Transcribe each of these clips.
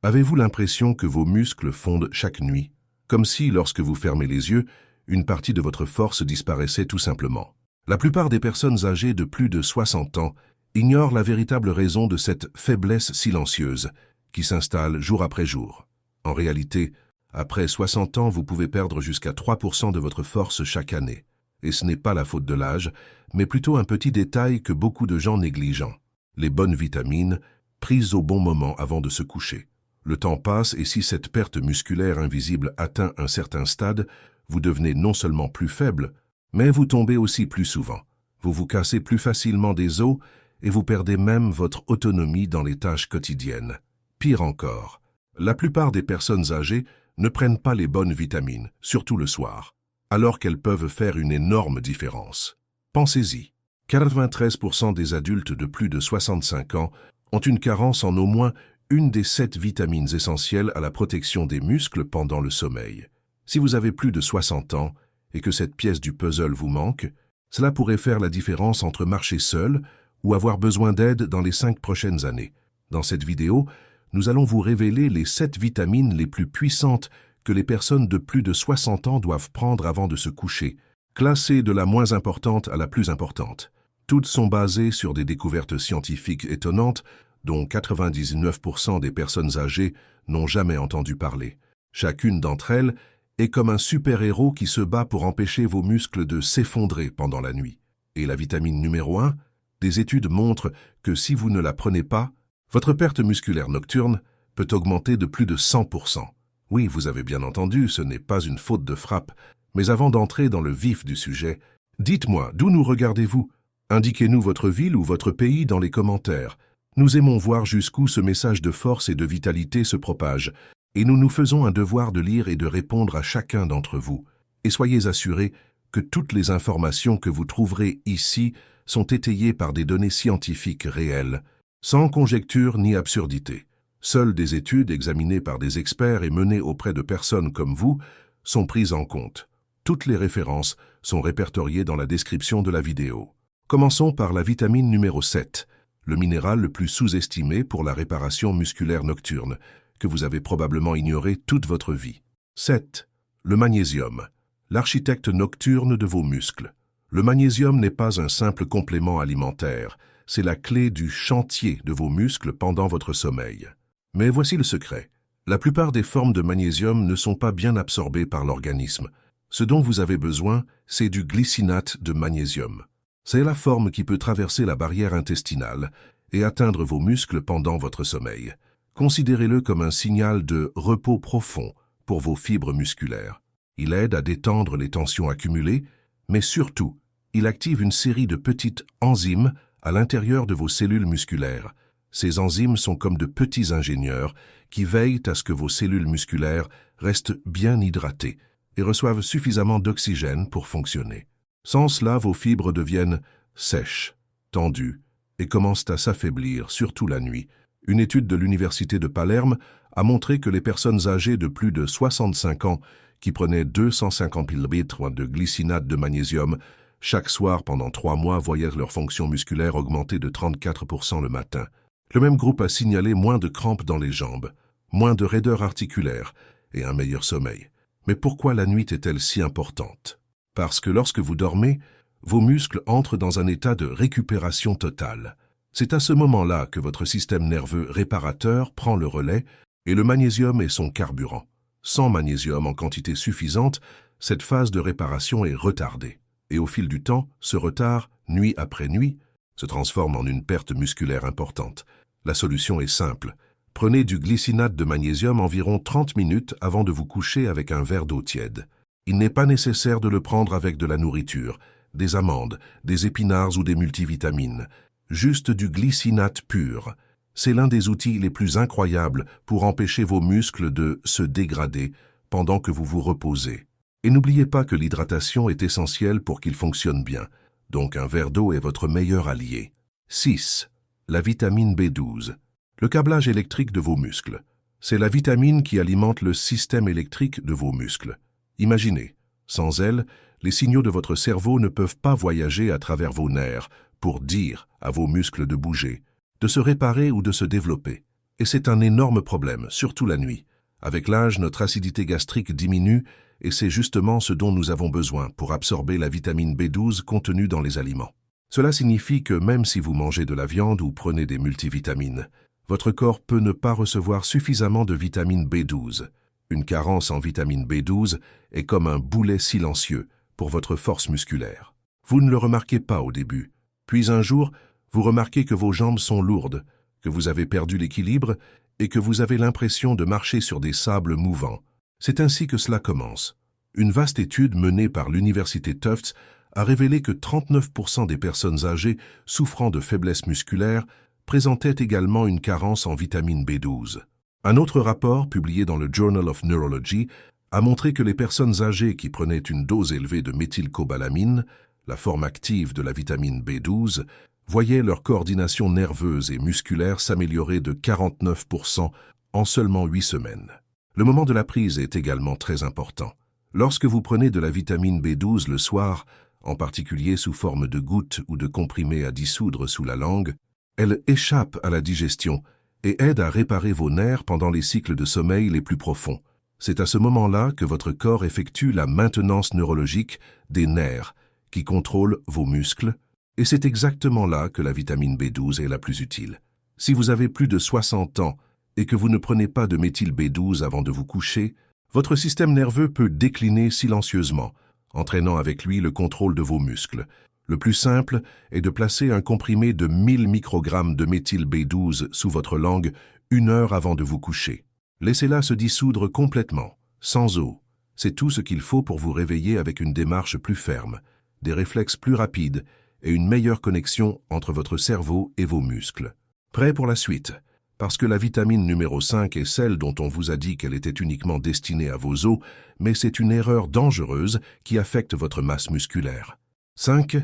Avez-vous l'impression que vos muscles fondent chaque nuit, comme si, lorsque vous fermez les yeux, une partie de votre force disparaissait tout simplement? La plupart des personnes âgées de plus de 60 ans ignorent la véritable raison de cette faiblesse silencieuse qui s'installe jour après jour. En réalité, après 60 ans, vous pouvez perdre jusqu'à 3% de votre force chaque année. Et ce n'est pas la faute de l'âge, mais plutôt un petit détail que beaucoup de gens négligent. Les bonnes vitamines, prises au bon moment avant de se coucher. Le temps passe et si cette perte musculaire invisible atteint un certain stade, vous devenez non seulement plus faible, mais vous tombez aussi plus souvent. Vous vous cassez plus facilement des os et vous perdez même votre autonomie dans les tâches quotidiennes. Pire encore, la plupart des personnes âgées ne prennent pas les bonnes vitamines, surtout le soir, alors qu'elles peuvent faire une énorme différence. Pensez-y, 93% des adultes de plus de 65 ans ont une carence en au moins une des 7 vitamines essentielles à la protection des muscles pendant le sommeil. Si vous avez plus de 60 ans et que cette pièce du puzzle vous manque, cela pourrait faire la différence entre marcher seul ou avoir besoin d'aide dans les 5 prochaines années. Dans cette vidéo, nous allons vous révéler les 7 vitamines les plus puissantes que les personnes de plus de 60 ans doivent prendre avant de se coucher, classées de la moins importante à la plus importante. Toutes sont basées sur des découvertes scientifiques étonnantes dont 99% des personnes âgées n'ont jamais entendu parler. Chacune d'entre elles est comme un super-héros qui se bat pour empêcher vos muscles de s'effondrer pendant la nuit. Et la vitamine numéro 1, des études montrent que si vous ne la prenez pas, votre perte musculaire nocturne peut augmenter de plus de 100%. Oui, vous avez bien entendu, ce n'est pas une faute de frappe. Mais avant d'entrer dans le vif du sujet, dites-moi, d'où nous regardez-vous? Indiquez-nous votre ville ou votre pays dans les commentaires. Nous aimons voir jusqu'où ce message de force et de vitalité se propage, et nous nous faisons un devoir de lire et de répondre à chacun d'entre vous. Et soyez assurés que toutes les informations que vous trouverez ici sont étayées par des données scientifiques réelles, sans conjecture ni absurdité. Seules des études examinées par des experts et menées auprès de personnes comme vous sont prises en compte. Toutes les références sont répertoriées dans la description de la vidéo. Commençons par la vitamine numéro 7, le minéral le plus sous-estimé pour la réparation musculaire nocturne, que vous avez probablement ignoré toute votre vie. 7. Le magnésium, l'architecte nocturne de vos muscles. Le magnésium n'est pas un simple complément alimentaire, c'est la clé du chantier de vos muscles pendant votre sommeil. Mais voici le secret. La plupart des formes de magnésium ne sont pas bien absorbées par l'organisme. Ce dont vous avez besoin, c'est du glycinate de magnésium. C'est la forme qui peut traverser la barrière intestinale et atteindre vos muscles pendant votre sommeil. Considérez-le comme un signal de repos profond pour vos fibres musculaires. Il aide à détendre les tensions accumulées, mais surtout, il active une série de petites enzymes à l'intérieur de vos cellules musculaires. Ces enzymes sont comme de petits ingénieurs qui veillent à ce que vos cellules musculaires restent bien hydratées et reçoivent suffisamment d'oxygène pour fonctionner. Sans cela, vos fibres deviennent sèches, tendues et commencent à s'affaiblir, surtout la nuit. Une étude de l'Université de Palerme a montré que les personnes âgées de plus de 65 ans qui prenaient 250 ml de glycinate de magnésium chaque soir pendant 3 mois voyaient leur fonction musculaire augmenter de 34% le matin. Le même groupe a signalé moins de crampes dans les jambes, moins de raideur articulaire et un meilleur sommeil. Mais pourquoi la nuit est-elle si importante? Parce que lorsque vous dormez, vos muscles entrent dans un état de récupération totale. C'est à ce moment-là que votre système nerveux réparateur prend le relais et le magnésium est son carburant. Sans magnésium en quantité suffisante, cette phase de réparation est retardée. Et au fil du temps, ce retard, nuit après nuit, se transforme en une perte musculaire importante. La solution est simple. Prenez du glycinate de magnésium environ 30 minutes avant de vous coucher avec un verre d'eau tiède. Il n'est pas nécessaire de le prendre avec de la nourriture, des amandes, des épinards ou des multivitamines. Juste du glycinate pur. C'est l'un des outils les plus incroyables pour empêcher vos muscles de se dégrader pendant que vous vous reposez. Et n'oubliez pas que l'hydratation est essentielle pour qu'il fonctionne bien. Donc un verre d'eau est votre meilleur allié. 6. La vitamine B12. Le câblage électrique de vos muscles. C'est la vitamine qui alimente le système électrique de vos muscles. Imaginez, sans elle, les signaux de votre cerveau ne peuvent pas voyager à travers vos nerfs pour dire à vos muscles de bouger, de se réparer ou de se développer. Et c'est un énorme problème, surtout la nuit. Avec l'âge, notre acidité gastrique diminue et c'est justement ce dont nous avons besoin pour absorber la vitamine B12 contenue dans les aliments. Cela signifie que même si vous mangez de la viande ou prenez des multivitamines, votre corps peut ne pas recevoir suffisamment de vitamine B12. Une carence en vitamine B12 est comme un boulet silencieux pour votre force musculaire. Vous ne le remarquez pas au début. Puis un jour, vous remarquez que vos jambes sont lourdes, que vous avez perdu l'équilibre et que vous avez l'impression de marcher sur des sables mouvants. C'est ainsi que cela commence. Une vaste étude menée par l'université Tufts a révélé que 39% des personnes âgées souffrant de faiblesse musculaire présentaient également une carence en vitamine B12. Un autre rapport, publié dans le Journal of Neurology, a montré que les personnes âgées qui prenaient une dose élevée de méthylcobalamine, la forme active de la vitamine B12, voyaient leur coordination nerveuse et musculaire s'améliorer de 49% en seulement 8 semaines. Le moment de la prise est également très important. Lorsque vous prenez de la vitamine B12 le soir, en particulier sous forme de gouttes ou de comprimés à dissoudre sous la langue, elle échappe à la digestion et aide à réparer vos nerfs pendant les cycles de sommeil les plus profonds. C'est à ce moment-là que votre corps effectue la maintenance neurologique des nerfs qui contrôlent vos muscles, et c'est exactement là que la vitamine B12 est la plus utile. Si vous avez plus de 60 ans et que vous ne prenez pas de méthyl B12 avant de vous coucher, votre système nerveux peut décliner silencieusement, entraînant avec lui le contrôle de vos muscles. Le plus simple est de placer un comprimé de 1000 microgrammes de méthyl B12 sous votre langue 1 heure avant de vous coucher. Laissez-la se dissoudre complètement, sans eau. C'est tout ce qu'il faut pour vous réveiller avec une démarche plus ferme, des réflexes plus rapides et une meilleure connexion entre votre cerveau et vos muscles. Prêt pour la suite? Parce que la vitamine numéro 5 est celle dont on vous a dit qu'elle était uniquement destinée à vos os, mais c'est une erreur dangereuse qui affecte votre masse musculaire. 5.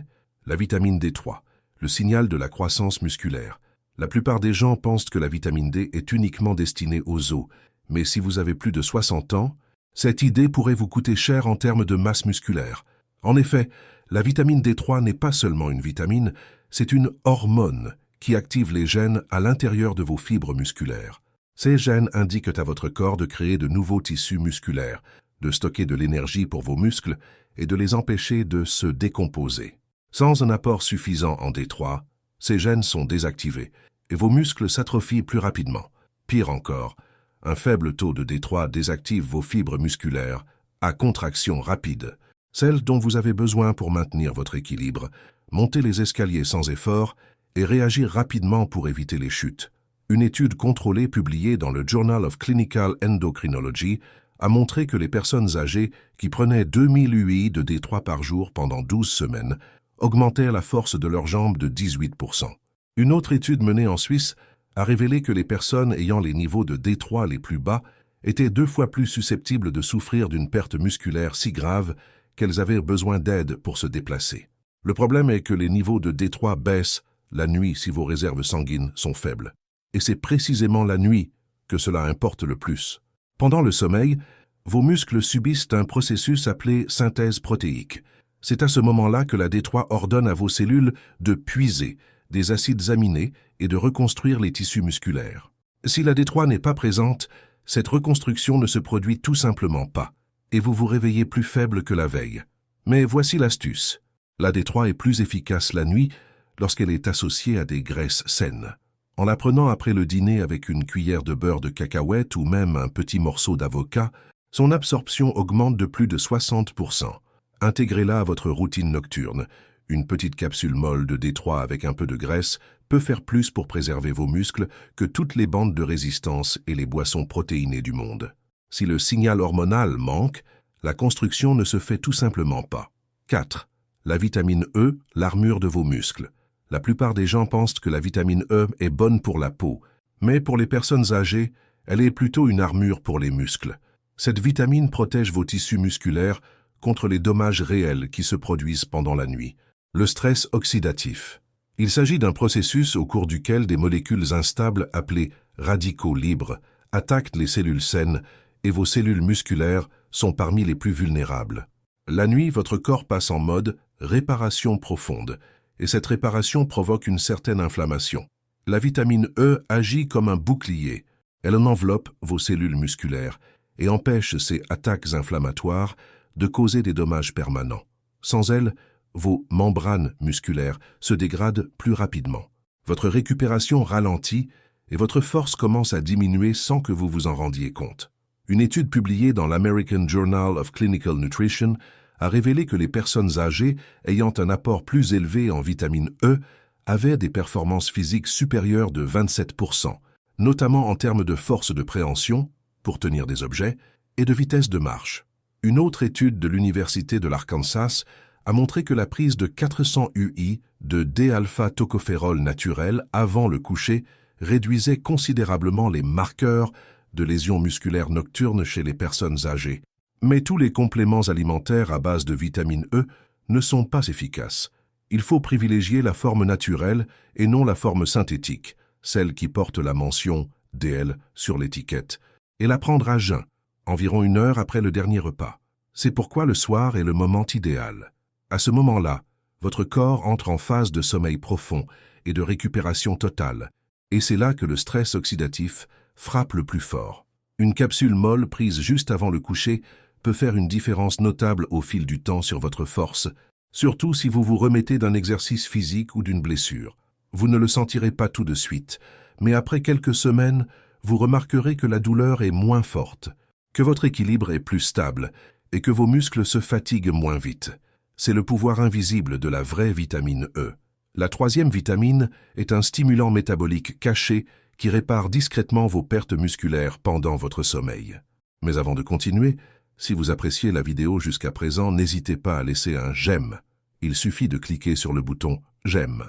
La vitamine D3, le signal de la croissance musculaire. La plupart des gens pensent que la vitamine D est uniquement destinée aux os, mais si vous avez plus de 60 ans, cette idée pourrait vous coûter cher en termes de masse musculaire. En effet, la vitamine D3 n'est pas seulement une vitamine, c'est une hormone qui active les gènes à l'intérieur de vos fibres musculaires. Ces gènes indiquent à votre corps de créer de nouveaux tissus musculaires, de stocker de l'énergie pour vos muscles et de les empêcher de se décomposer. Sans un apport suffisant en D3, ces gènes sont désactivés et vos muscles s'atrophient plus rapidement. Pire encore, un faible taux de D3 désactive vos fibres musculaires à contraction rapide, celles dont vous avez besoin pour maintenir votre équilibre, monter les escaliers sans effort et réagir rapidement pour éviter les chutes. Une étude contrôlée publiée dans le Journal of Clinical Endocrinology a montré que les personnes âgées qui prenaient 2000 UI de D3 par jour pendant 12 semaines augmentèrent la force de leurs jambes de 18%. Une autre étude menée en Suisse a révélé que les personnes ayant les niveaux de D3 les plus bas étaient 2 fois plus susceptibles de souffrir d'une perte musculaire si grave qu'elles avaient besoin d'aide pour se déplacer. Le problème est que les niveaux de D3 baissent la nuit si vos réserves sanguines sont faibles. Et c'est précisément la nuit que cela importe le plus. Pendant le sommeil, vos muscles subissent un processus appelé synthèse protéique. C'est à ce moment-là que la D3 ordonne à vos cellules de puiser des acides aminés et de reconstruire les tissus musculaires. Si la D3 n'est pas présente, cette reconstruction ne se produit tout simplement pas, et vous vous réveillez plus faible que la veille. Mais voici l'astuce. La D3 est plus efficace la nuit lorsqu'elle est associée à des graisses saines. En la prenant après le dîner avec une cuillère de beurre de cacahuète ou même un petit morceau d'avocat, son absorption augmente de plus de 60%. Intégrez-la à votre routine nocturne. Une petite capsule molle de D3 avec un peu de graisse peut faire plus pour préserver vos muscles que toutes les bandes de résistance et les boissons protéinées du monde. Si le signal hormonal manque, la construction ne se fait tout simplement pas. 4. La vitamine E, l'armure de vos muscles. La plupart des gens pensent que la vitamine E est bonne pour la peau, mais pour les personnes âgées, elle est plutôt une armure pour les muscles. Cette vitamine protège vos tissus musculaires contre les dommages réels qui se produisent pendant la nuit. Le stress oxydatif. Il s'agit d'un processus au cours duquel des molécules instables appelées radicaux libres attaquent les cellules saines et vos cellules musculaires sont parmi les plus vulnérables. La nuit, votre corps passe en mode réparation profonde et cette réparation provoque une certaine inflammation. La vitamine E agit comme un bouclier. Elle en enveloppe vos cellules musculaires et empêche ces attaques inflammatoires de causer des dommages permanents. Sans elle, vos membranes musculaires se dégradent plus rapidement. Votre récupération ralentit et votre force commence à diminuer sans que vous vous en rendiez compte. Une étude publiée dans l'American Journal of Clinical Nutrition a révélé que les personnes âgées ayant un apport plus élevé en vitamine E avaient des performances physiques supérieures de 27%, notamment en termes de force de préhension, pour tenir des objets, et de vitesse de marche. Une autre étude de l'Université de l'Arkansas a montré que la prise de 400 UI de D-alpha-tocopherol naturel avant le coucher réduisait considérablement les marqueurs de lésions musculaires nocturnes chez les personnes âgées. Mais tous les compléments alimentaires à base de vitamine E ne sont pas efficaces. Il faut privilégier la forme naturelle et non la forme synthétique, celle qui porte la mention DL sur l'étiquette, et la prendre à jeun, environ 1 heure après le dernier repas. C'est pourquoi le soir est le moment idéal. À ce moment-là, votre corps entre en phase de sommeil profond et de récupération totale, et c'est là que le stress oxydatif frappe le plus fort. Une capsule molle prise juste avant le coucher peut faire une différence notable au fil du temps sur votre force, surtout si vous vous remettez d'un exercice physique ou d'une blessure. Vous ne le sentirez pas tout de suite, mais après quelques semaines, vous remarquerez que la douleur est moins forte, que votre équilibre est plus stable et que vos muscles se fatiguent moins vite. C'est le pouvoir invisible de la vraie vitamine E. La troisième vitamine est un stimulant métabolique caché qui répare discrètement vos pertes musculaires pendant votre sommeil. Mais avant de continuer, si vous appréciez la vidéo jusqu'à présent, n'hésitez pas à laisser un j'aime. Il suffit de cliquer sur le bouton j'aime.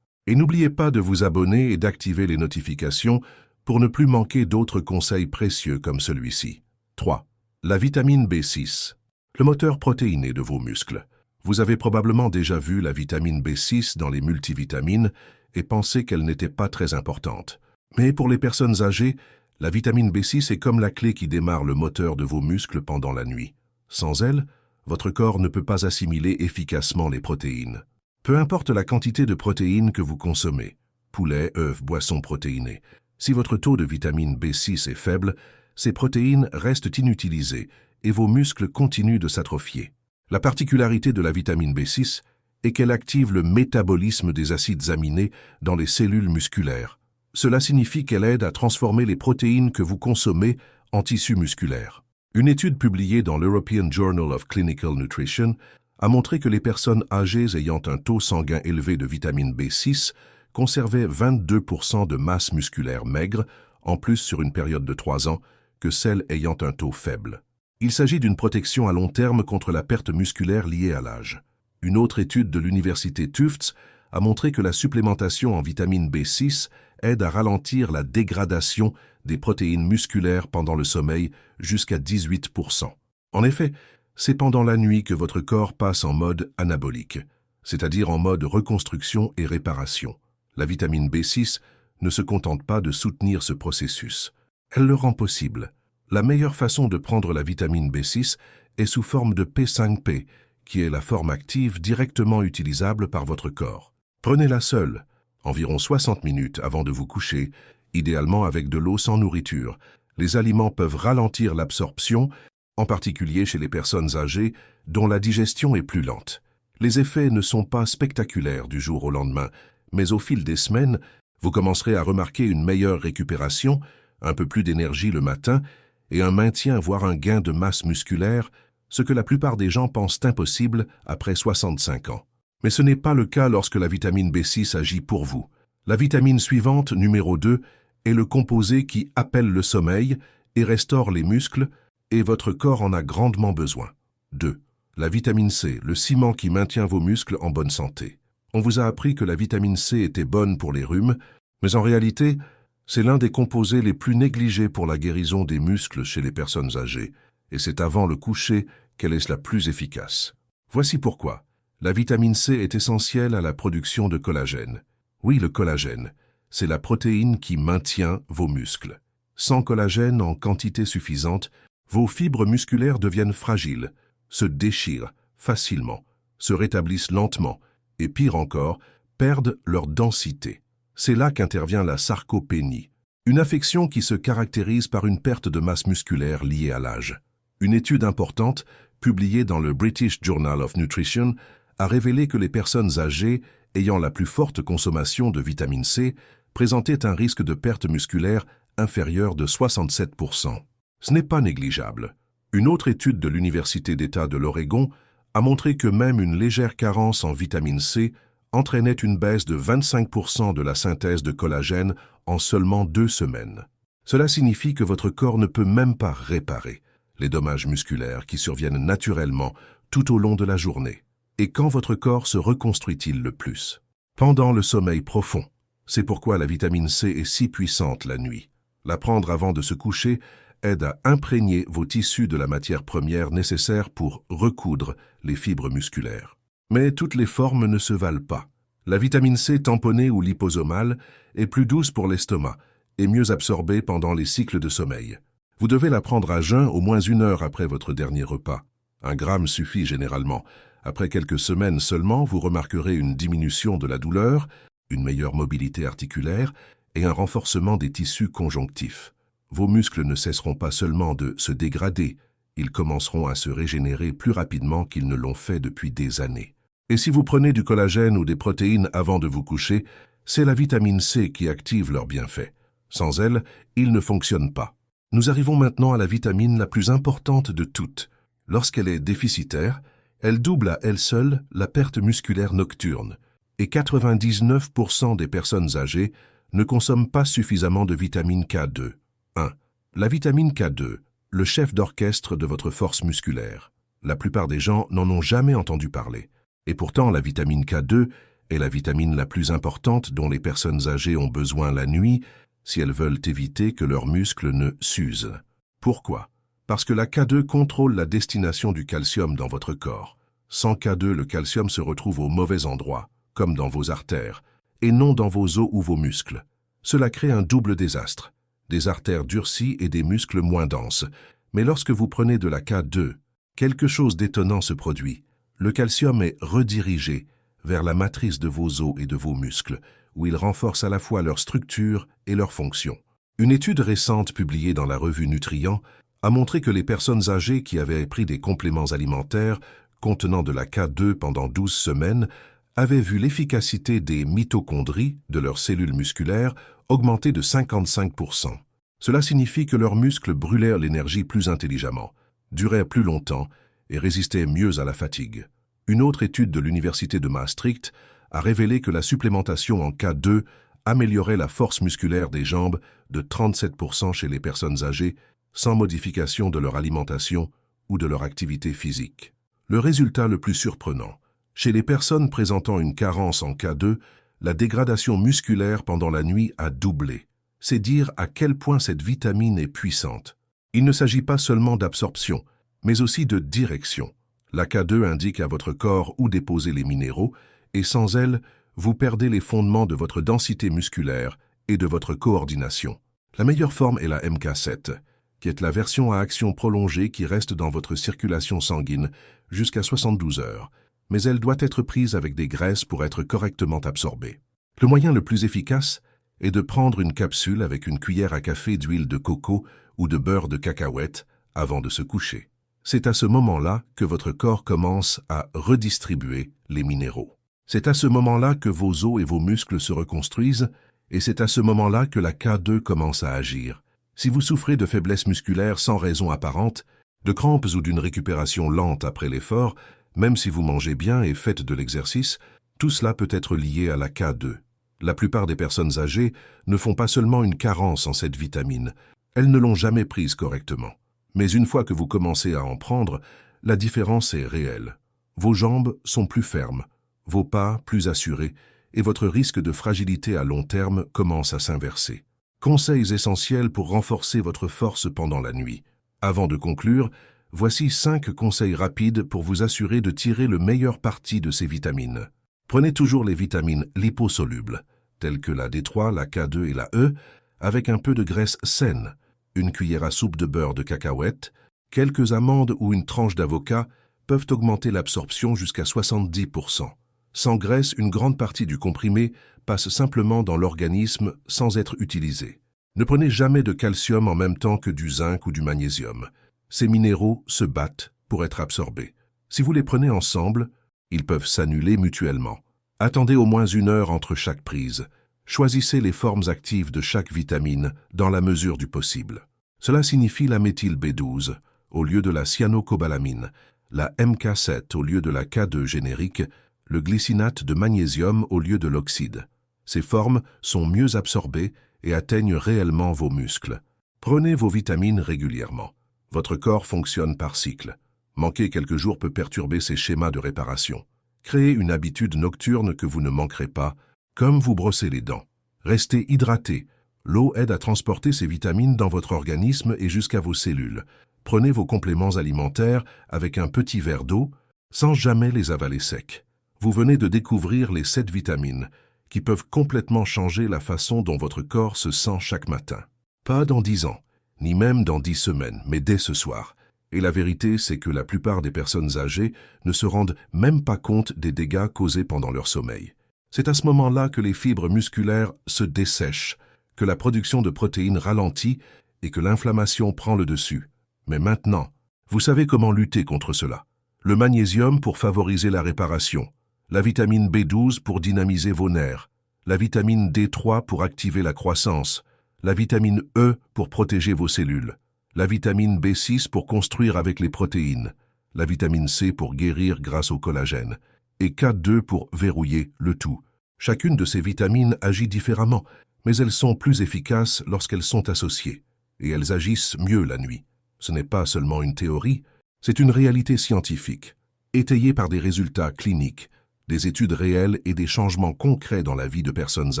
Et n'oubliez pas de vous abonner et d'activer les notifications pour ne plus manquer d'autres conseils précieux comme celui-ci. 3. La vitamine B6. Le moteur protéiné de vos muscles. Vous avez probablement déjà vu la vitamine B6 dans les multivitamines et pensé qu'elle n'était pas très importante. Mais pour les personnes âgées, la vitamine B6 est comme la clé qui démarre le moteur de vos muscles pendant la nuit. Sans elle, votre corps ne peut pas assimiler efficacement les protéines. Peu importe la quantité de protéines que vous consommez, poulet, œufs, boissons protéinées, si votre taux de vitamine B6 est faible, ces protéines restent inutilisées et vos muscles continuent de s'atrophier. La particularité de la vitamine B6 est qu'elle active le métabolisme des acides aminés dans les cellules musculaires. Cela signifie qu'elle aide à transformer les protéines que vous consommez en tissus musculaires. Une étude publiée dans l'European Journal of Clinical Nutrition a montré que les personnes âgées ayant un taux sanguin élevé de vitamine B6 conservaient 22% de masse musculaire maigre, en plus sur une période de 3 ans, que celles ayant un taux faible. Il s'agit d'une protection à long terme contre la perte musculaire liée à l'âge. Une autre étude de l'université Tufts a montré que la supplémentation en vitamine B6 aide à ralentir la dégradation des protéines musculaires pendant le sommeil jusqu'à 18%. En effet, c'est pendant la nuit que votre corps passe en mode anabolique, c'est-à-dire en mode reconstruction et réparation. La vitamine B6 ne se contente pas de soutenir ce processus. Elle le rend possible. La meilleure façon de prendre la vitamine B6 est sous forme de P5P, qui est la forme active directement utilisable par votre corps. Prenez-la seule, environ 60 minutes avant de vous coucher, idéalement avec de l'eau sans nourriture. Les aliments peuvent ralentir l'absorption, en particulier chez les personnes âgées dont la digestion est plus lente. Les effets ne sont pas spectaculaires du jour au lendemain, mais au fil des semaines, vous commencerez à remarquer une meilleure récupération, un peu plus d'énergie le matin et un maintien voire un gain de masse musculaire, ce que la plupart des gens pensent impossible après 65 ans. Mais ce n'est pas le cas lorsque la vitamine B6 agit pour vous. La vitamine suivante, numéro 2, est le composé qui appelle le sommeil et restaure les muscles, et votre corps en a grandement besoin. 2. La vitamine C, le ciment qui maintient vos muscles en bonne santé. On vous a appris que la vitamine C était bonne pour les rhumes, mais en réalité, c'est l'un des composés les plus négligés pour la guérison des muscles chez les personnes âgées, et c'est avant le coucher qu'elle est la plus efficace. Voici pourquoi. La vitamine C est essentielle à la production de collagène. Oui, le collagène, c'est la protéine qui maintient vos muscles. Sans collagène en quantité suffisante, vos fibres musculaires deviennent fragiles, se déchirent facilement, se rétablissent lentement et pire encore, perdent leur densité. C'est là qu'intervient la sarcopénie, une affection qui se caractérise par une perte de masse musculaire liée à l'âge. Une étude importante, publiée dans le British Journal of Nutrition, a révélé que les personnes âgées ayant la plus forte consommation de vitamine C présentaient un risque de perte musculaire inférieur de 67%. Ce n'est pas négligeable. Une autre étude de l'Université d'État de l'Oregon a montré que même une légère carence en vitamine C entraînait une baisse de 25% de la synthèse de collagène en seulement 2 semaines. Cela signifie que votre corps ne peut même pas réparer les dommages musculaires qui surviennent naturellement tout au long de la journée. Et quand votre corps se reconstruit-il le plus? Pendant le sommeil profond. C'est pourquoi la vitamine C est si puissante la nuit. La prendre avant de se coucher aide à imprégner vos tissus de la matière première nécessaire pour recoudre les fibres musculaires. Mais toutes les formes ne se valent pas. La vitamine C tamponnée ou liposomale est plus douce pour l'estomac et mieux absorbée pendant les cycles de sommeil. Vous devez la prendre à jeun au moins 1 heure après votre dernier repas. 1 gramme suffit généralement. Après quelques semaines seulement, vous remarquerez une diminution de la douleur, une meilleure mobilité articulaire et un renforcement des tissus conjonctifs. Vos muscles ne cesseront pas seulement de se dégrader, ils commenceront à se régénérer plus rapidement qu'ils ne l'ont fait depuis des années. Et si vous prenez du collagène ou des protéines avant de vous coucher, c'est la vitamine C qui active leurs bienfaits. Sans elle, ils ne fonctionnent pas. Nous arrivons maintenant à la vitamine la plus importante de toutes. Lorsqu'elle est déficitaire, elle double à elle seule la perte musculaire nocturne. Et 99% des personnes âgées ne consomment pas suffisamment de vitamine K2. 1. La vitamine K2, le chef d'orchestre de votre force musculaire. La plupart des gens n'en ont jamais entendu parler. Et pourtant, la vitamine K2 est la vitamine la plus importante dont les personnes âgées ont besoin la nuit si elles veulent éviter que leurs muscles ne s'usent. Pourquoi? Parce que la K2 contrôle la destination du calcium dans votre corps. Sans K2, le calcium se retrouve au mauvais endroit, comme dans vos artères, et non dans vos os ou vos muscles. Cela crée un double désastre. Des artères durcies et des muscles moins denses. Mais lorsque vous prenez de la K2, quelque chose d'étonnant se produit. Le calcium est redirigé vers la matrice de vos os et de vos muscles, où il renforce à la fois leur structure et leur fonction. Une étude récente publiée dans la revue Nutrient a montré que les personnes âgées qui avaient pris des compléments alimentaires contenant de la K2 pendant 12 semaines avaient vu l'efficacité des mitochondries de leurs cellules musculaires augmenter de 55%. Cela signifie que leurs muscles brûlèrent l'énergie plus intelligemment, durèrent plus longtemps et résistaient mieux à la fatigue. Une autre étude de l'Université de Maastricht a révélé que la supplémentation en K2 améliorait la force musculaire des jambes de 37% chez les personnes âgées sans modification de leur alimentation ou de leur activité physique. Le résultat le plus surprenant, chez les personnes présentant une carence en K2, la dégradation musculaire pendant la nuit a doublé. C'est dire à quel point cette vitamine est puissante. Il ne s'agit pas seulement d'absorption, mais aussi de direction. La K2 indique à votre corps où déposer les minéraux, et sans elle, vous perdez les fondements de votre densité musculaire et de votre coordination. La meilleure forme est la MK7, qui est la version à action prolongée qui reste dans votre circulation sanguine jusqu'à 72 heures, mais elle doit être prise avec des graisses pour être correctement absorbée. Le moyen le plus efficace est de prendre une capsule avec une cuillère à café d'huile de coco ou de beurre de cacahuète avant de se coucher. C'est à ce moment-là que votre corps commence à redistribuer les minéraux. C'est à ce moment-là que vos os et vos muscles se reconstruisent, et c'est à ce moment-là que la K2 commence à agir. Si vous souffrez de faiblesse musculaire sans raison apparente, de crampes ou d'une récupération lente après l'effort, même si vous mangez bien et faites de l'exercice, tout cela peut être lié à la K2. La plupart des personnes âgées ne font pas seulement une carence en cette vitamine, elles ne l'ont jamais prise correctement. Mais une fois que vous commencez à en prendre, la différence est réelle. Vos jambes sont plus fermes, vos pas plus assurés, et votre risque de fragilité à long terme commence à s'inverser. Conseils essentiels pour renforcer votre force pendant la nuit. Avant de conclure, voici 5 conseils rapides pour vous assurer de tirer le meilleur parti de ces vitamines. Prenez toujours les vitamines liposolubles, telles que la D3, la K2 et la E, avec un peu de graisse saine, une cuillère à soupe de beurre de cacahuète, quelques amandes ou une tranche d'avocat peuvent augmenter l'absorption jusqu'à 70%. Sans graisse, une grande partie du comprimé passe simplement dans l'organisme sans être utilisé. Ne prenez jamais de calcium en même temps que du zinc ou du magnésium. Ces minéraux se battent pour être absorbés. Si vous les prenez ensemble, ils peuvent s'annuler mutuellement. Attendez au moins 1 heure entre chaque prise. Choisissez les formes actives de chaque vitamine dans la mesure du possible. Cela signifie la méthyle B12 au lieu de la cyanocobalamine, la MK7 au lieu de la K2 générique, le glycinate de magnésium au lieu de l'oxyde. Ces formes sont mieux absorbées et atteignent réellement vos muscles. Prenez vos vitamines régulièrement. Votre corps fonctionne par cycle. Manquer quelques jours peut perturber ces schémas de réparation. Créez une habitude nocturne que vous ne manquerez pas, comme vous brosser les dents. Restez hydraté. L'eau aide à transporter ces vitamines dans votre organisme et jusqu'à vos cellules. Prenez vos compléments alimentaires avec un petit verre d'eau, sans jamais les avaler secs. Vous venez de découvrir les 7 vitamines, qui peuvent complètement changer la façon dont votre corps se sent chaque matin. Pas dans 10 ans, ni même dans 10 semaines, mais dès ce soir. Et la vérité, c'est que la plupart des personnes âgées ne se rendent même pas compte des dégâts causés pendant leur sommeil. C'est à ce moment-là que les fibres musculaires se dessèchent, que la production de protéines ralentit et que l'inflammation prend le dessus. Mais maintenant, vous savez comment lutter contre cela. Le magnésium pour favoriser la réparation, la vitamine B12 pour dynamiser vos nerfs, la vitamine D3 pour activer la croissance, la vitamine E pour protéger vos cellules, la vitamine B6 pour construire avec les protéines, la vitamine C pour guérir grâce au collagène, et K2 pour verrouiller le tout. Chacune de ces vitamines agit différemment, mais elles sont plus efficaces lorsqu'elles sont associées, et elles agissent mieux la nuit. Ce n'est pas seulement une théorie, c'est une réalité scientifique, étayée par des résultats cliniques, des études réelles et des changements concrets dans la vie de personnes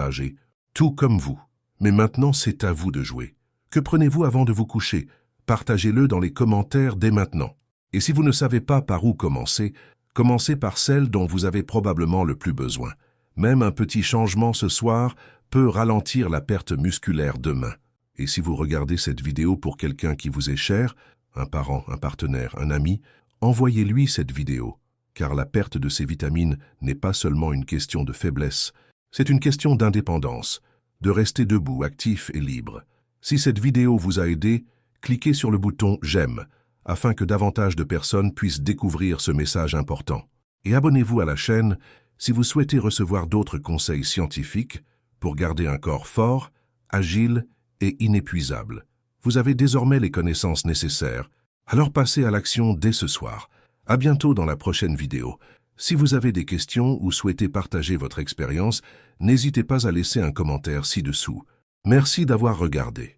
âgées, tout comme vous. Mais maintenant, c'est à vous de jouer. Que prenez-vous avant de vous coucher? Partagez-le dans les commentaires dès maintenant. Et si vous ne savez pas par où commencer, commencez par celle dont vous avez probablement le plus besoin. Même un petit changement ce soir peut ralentir la perte musculaire demain. Et si vous regardez cette vidéo pour quelqu'un qui vous est cher, un parent, un partenaire, un ami, envoyez-lui cette vidéo, car la perte de ces vitamines n'est pas seulement une question de faiblesse, c'est une question d'indépendance, de rester debout, actif et libre. Si cette vidéo vous a aidé, cliquez sur le bouton « J'aime » afin que davantage de personnes puissent découvrir ce message important. Et abonnez-vous à la chaîne si vous souhaitez recevoir d'autres conseils scientifiques pour garder un corps fort, agile et inépuisable. Vous avez désormais les connaissances nécessaires, alors passez à l'action dès ce soir. À bientôt dans la prochaine vidéo. Si vous avez des questions ou souhaitez partager votre expérience, n'hésitez pas à laisser un commentaire ci-dessous. Merci d'avoir regardé.